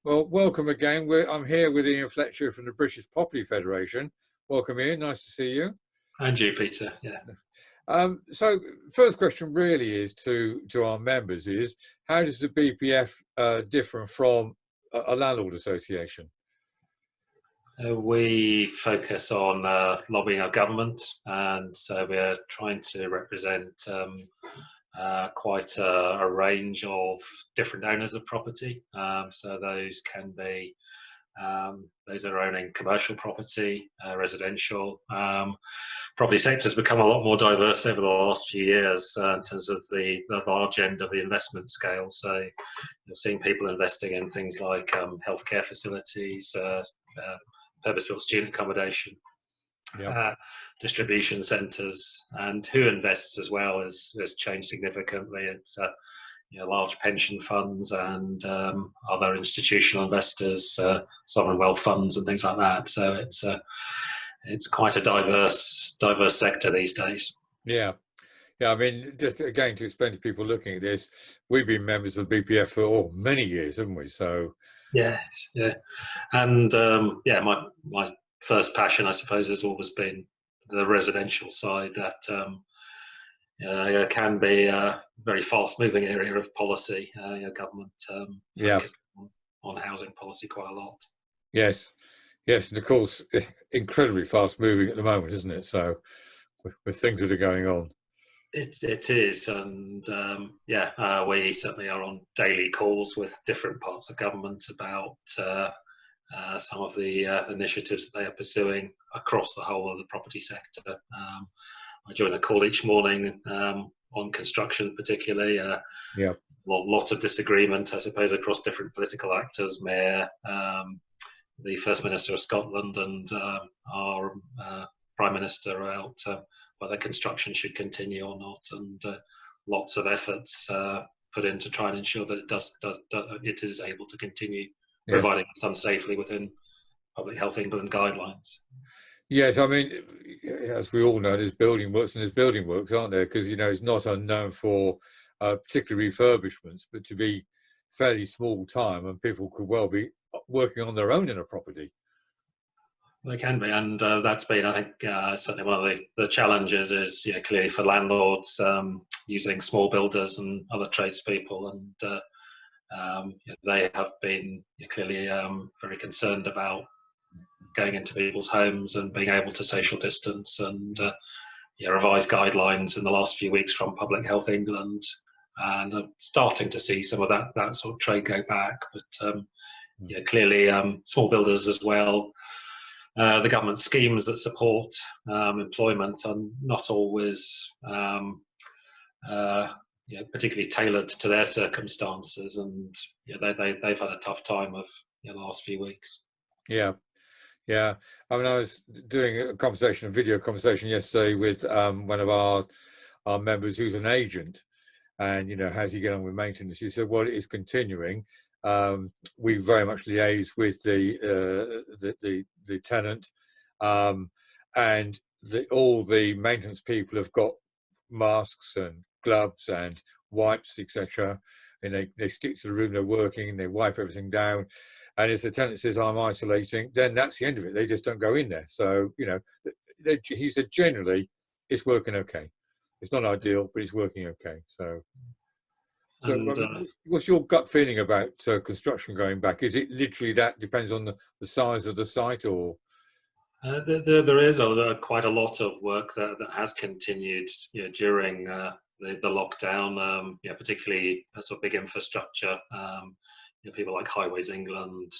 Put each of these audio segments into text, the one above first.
Well, welcome again. I'm here with Ian Fletcher from the British Property Federation. Welcome, Ian. Nice to see you. And you, Peter. Yeah. So, first question really is to our members is how does the BPF differ from a landlord association? We focus on lobbying our government, and so we're trying to represent quite a range of different owners of property. So those can be those that are owning commercial property, residential. Property sector has become a lot more diverse over the last few years in terms of the large end of the investment scale. So you're seeing people investing in things like healthcare facilities, purpose-built student accommodation, Yep. distribution centres, and who invests as well has changed significantly. It's large pension funds and other institutional investors, sovereign wealth funds, and things like that. So it's quite a diverse sector these days. Yeah. Yeah, I mean, just again to explain to people looking at this, we've been members of BPF for many years, haven't we? So Yes, yeah, and my first passion, I suppose, has always been the residential side. That can be a very fast-moving area of policy. Government yeah, focus on housing policy quite a lot. yes, yes, and of course, incredibly fast moving at the moment, isn't it? So with things that are going on. It is, and we certainly are on daily calls with different parts of government about some of the initiatives that they are pursuing across the whole of the property sector. I join a call each morning on construction, particularly. Yeah, Lot of disagreement, I suppose, across different political actors, Mayor, the First Minister of Scotland, and our Prime Minister about whether construction should continue or not, and lots of efforts put in to try and ensure that it is able to continue yes. providing funds safely within Public Health England guidelines. Yes, I mean, as we all know, there's building works and there's building works, aren't there? Because, it's not unknown for particular refurbishments, but to be fairly small time and people could well be working on their own in a property. They can be, and that's been, I think, certainly one of the challenges is, clearly for landlords using small builders and other tradespeople, and they have been clearly very concerned about going into people's homes and being able to social distance and revise guidelines in the last few weeks from Public Health England, and I'm starting to see some of that sort of trade go back, but clearly small builders as well. The government schemes that support employment are not always particularly tailored to their circumstances, and they've had a tough time of the last few weeks. Yeah, yeah. I mean, I was doing a video conversation yesterday with one of our members who's an agent, and how's he getting on with maintenance? He said, well, it is continuing. We very much liaise with the tenant, and all the maintenance people have got masks and gloves and wipes, etc. And they stick to the room they're working and they wipe everything down. And if the tenant says I'm isolating, then that's the end of it. They just don't go in there. So he said generally it's working okay. It's not ideal, but it's working okay. So what's your gut feeling about construction going back? Is it literally that depends on the size of the site, or? There is quite a lot of work that has continued during the lockdown, particularly sort of big infrastructure. People like Highways England,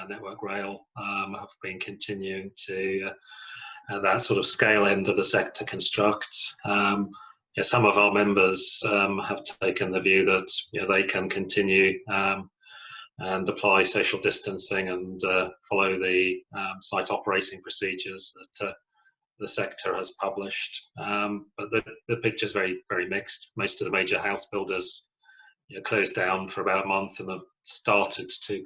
Network Rail have been continuing to that sort of scale end of the sector construct. Some of our members have taken the view that they can continue and apply social distancing and follow the site operating procedures that the sector has published. But the picture is very, very mixed. Most of the major house builders closed down for about a month and have started to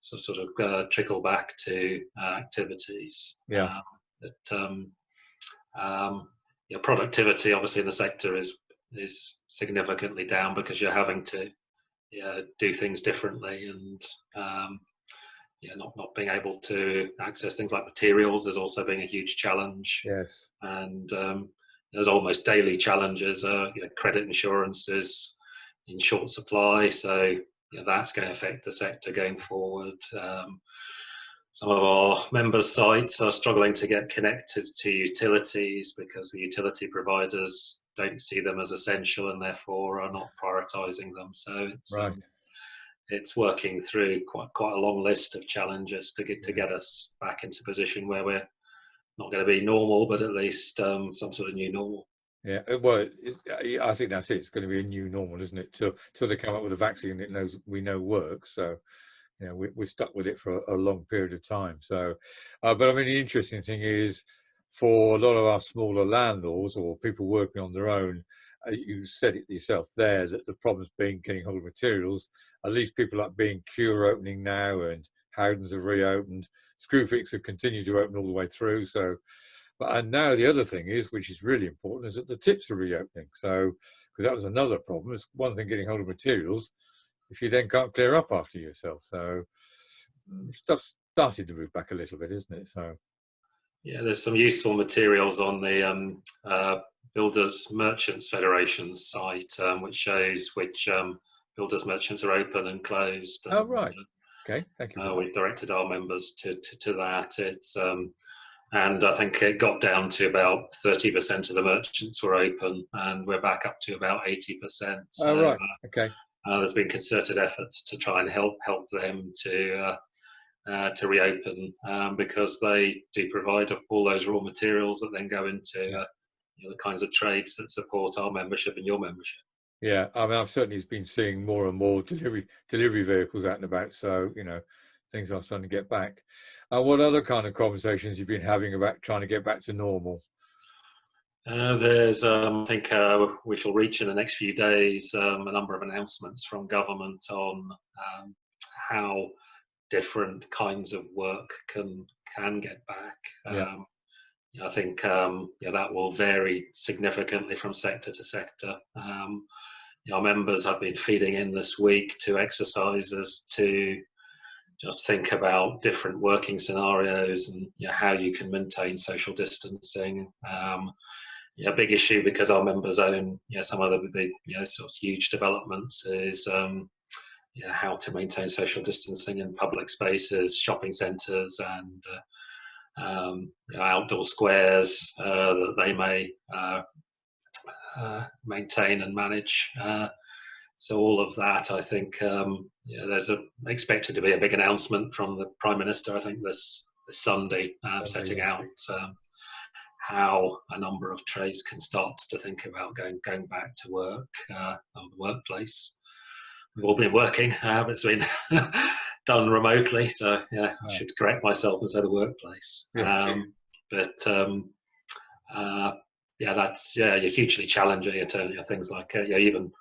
sort of trickle back to activities. Yeah. Productivity obviously in the sector is significantly down because you're having to do things differently, and not being able to access things like materials has also been a huge challenge. Yes. And there's almost daily challenges. Credit insurance is in short supply, so that's going to affect the sector going forward. Some of our member sites are struggling to get connected to utilities because the utility providers don't see them as essential and therefore are not prioritising them. So Right. it's working through quite a long list of challenges to get us back into a position where we're not going to be normal, but at least some sort of new normal. Yeah, well, I think that's it. It's going to be a new normal, isn't it? Till they come up with a vaccine that we know works. So, we're stuck with it for a long period of time. So, but I mean, the interesting thing is, for a lot of our smaller landlords or people working on their own, you said it yourself there that the problem's been getting hold of materials. At least people like B&Q are opening now, and Howdens have reopened. Screwfix have continued to open all the way through. So. And now the other thing is, which is really important, is that the tips are reopening. So, because that was another problem. It's one thing getting hold of materials, if you then can't clear up after yourself. So, stuff's started to move back a little bit, isn't it? So, yeah, there's some useful materials on the Builders Merchants Federation site, which shows which builders merchants are open and closed. oh right, okay, thank you for that. We've directed our members to that. It's and I think it got down to about 30% of the merchants were open, and we're back up to about 80%. So, oh right, okay. There's been concerted efforts to try and help them to reopen, because they do provide all those raw materials that then go into the kinds of trades that support our membership and your membership. Yeah, I mean, I've certainly been seeing more and more delivery vehicles out and about. So, things are starting to get back. What other kind of conversations you've been having about trying to get back to normal? There's, I think we shall reach in the next few days a number of announcements from government on how different kinds of work can get back. I think that will vary significantly from sector to sector. Our members have been feeding in this week to exercises to just think about different working scenarios and how you can maintain social distancing. A big issue because our members own some of the sort of huge developments is how to maintain social distancing in public spaces, shopping centres, and outdoor squares that they may maintain and manage. So all of that, I think, there's expected to be a big announcement from the Prime Minister, I think this Sunday, setting out how a number of trades can start to think about going back to work, or the workplace. We've all been working, but it's been done remotely, so I should correct myself and say the workplace. That's hugely challenging in terms of things like even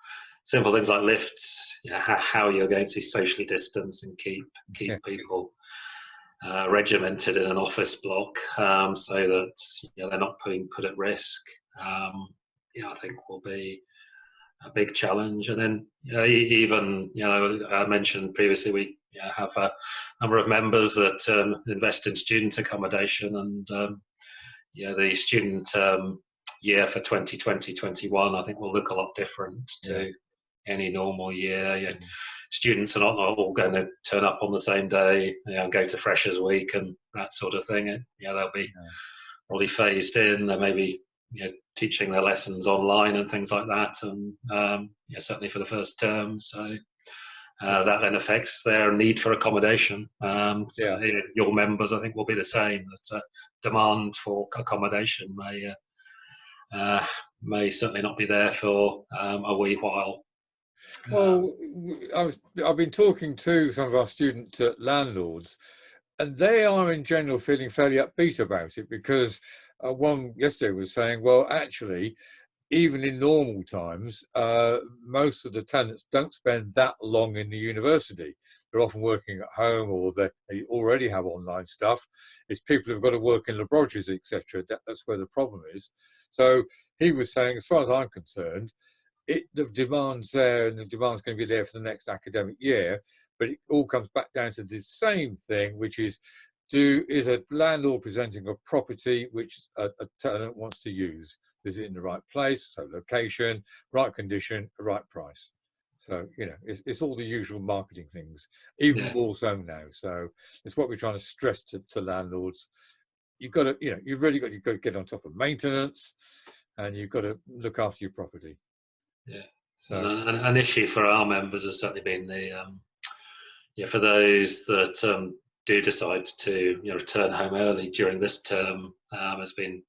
simple things like lifts. How you're going to socially distance and keep people regimented in an office block, so that they're not put at risk. I think will be a big challenge. And then even I mentioned previously we have a number of members that invest in student accommodation, and the student year for 2020-21 I think will look a lot different to any normal year. Students are not all going to turn up on the same day, go to Freshers Week and that sort of thing. They'll be probably phased in. They may be teaching their lessons online and things like that, and certainly for the first term. So that then affects their need for accommodation. Your members, I think, will be the same. That demand for accommodation may certainly not be there for a wee while. Well, I've been talking to some of our student landlords, and they are in general feeling fairly upbeat about it, because one yesterday was saying, well, actually, even in normal times, most of the tenants don't spend that long in the university. They're often working at home, or they already have online stuff. It's people who've got to work in laboratories, etc. That's where the problem is. So he was saying, as far as I'm concerned, the demand's there, and the demand's going to be there for the next academic year. But it all comes back down to the same thing, which is, is a landlord presenting a property which a tenant wants to use? Is it in the right place? So location, right condition, right price. So, you know, it's all the usual marketing things, even more so now. So it's what we're trying to stress to landlords. You've got to, you know, you've really got to get on top of maintenance, and you've got to look after your property. Yeah. So an issue for our members has certainly been for those that do decide to return home early during this term, has been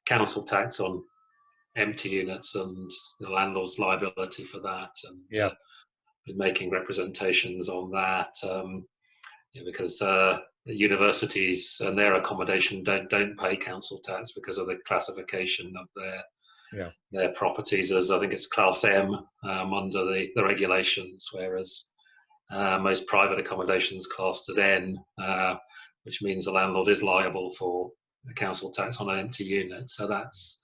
council tax on empty units and the landlord's liability for that, and been making representations on that, because universities and their accommodation don't pay council tax because of the classification of their properties as, I think it's class M under the regulations, whereas most private accommodations classed as N, which means the landlord is liable for a council tax on an empty unit. So that's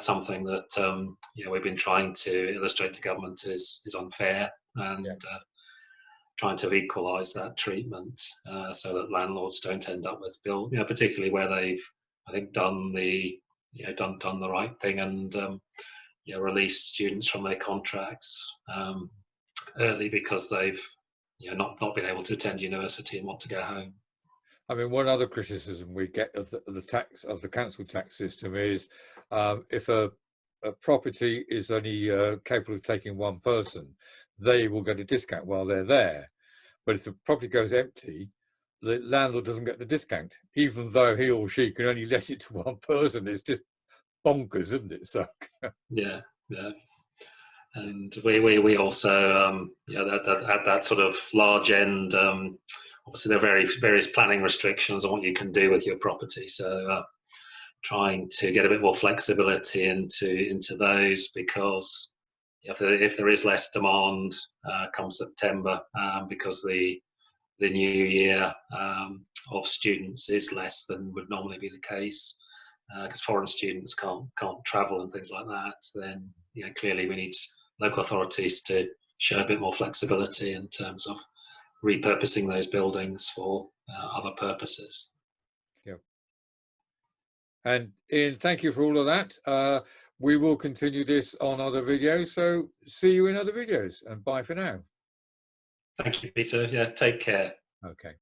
something that we've been trying to illustrate to government is unfair, and trying to equalise that treatment, so that landlords don't end up with bill, particularly where they've, I think, done the right thing and released students from their contracts early because they've not been able to attend university and want to go home. I mean, one other criticism we get of the council tax system is, if a property is only capable of taking one person, they will get a discount while they're there. But if the property goes empty, the landlord doesn't get the discount, even though he or she can only let it to one person. It's just bonkers, isn't it? So yeah. And we also at that sort of large end, obviously there are various planning restrictions on what you can do with your property. So trying to get a bit more flexibility into those, because if there is less demand come September, because the new year of students is less than would normally be the case, because foreign students can't travel and things like that, then clearly we need local authorities to show a bit more flexibility in terms of repurposing those buildings for other purposes. Yeah. And Ian, thank you for all of that. We will continue this on other videos. So see you in other videos, and bye for now. Thank you, Peter. Yeah, take care. Okay.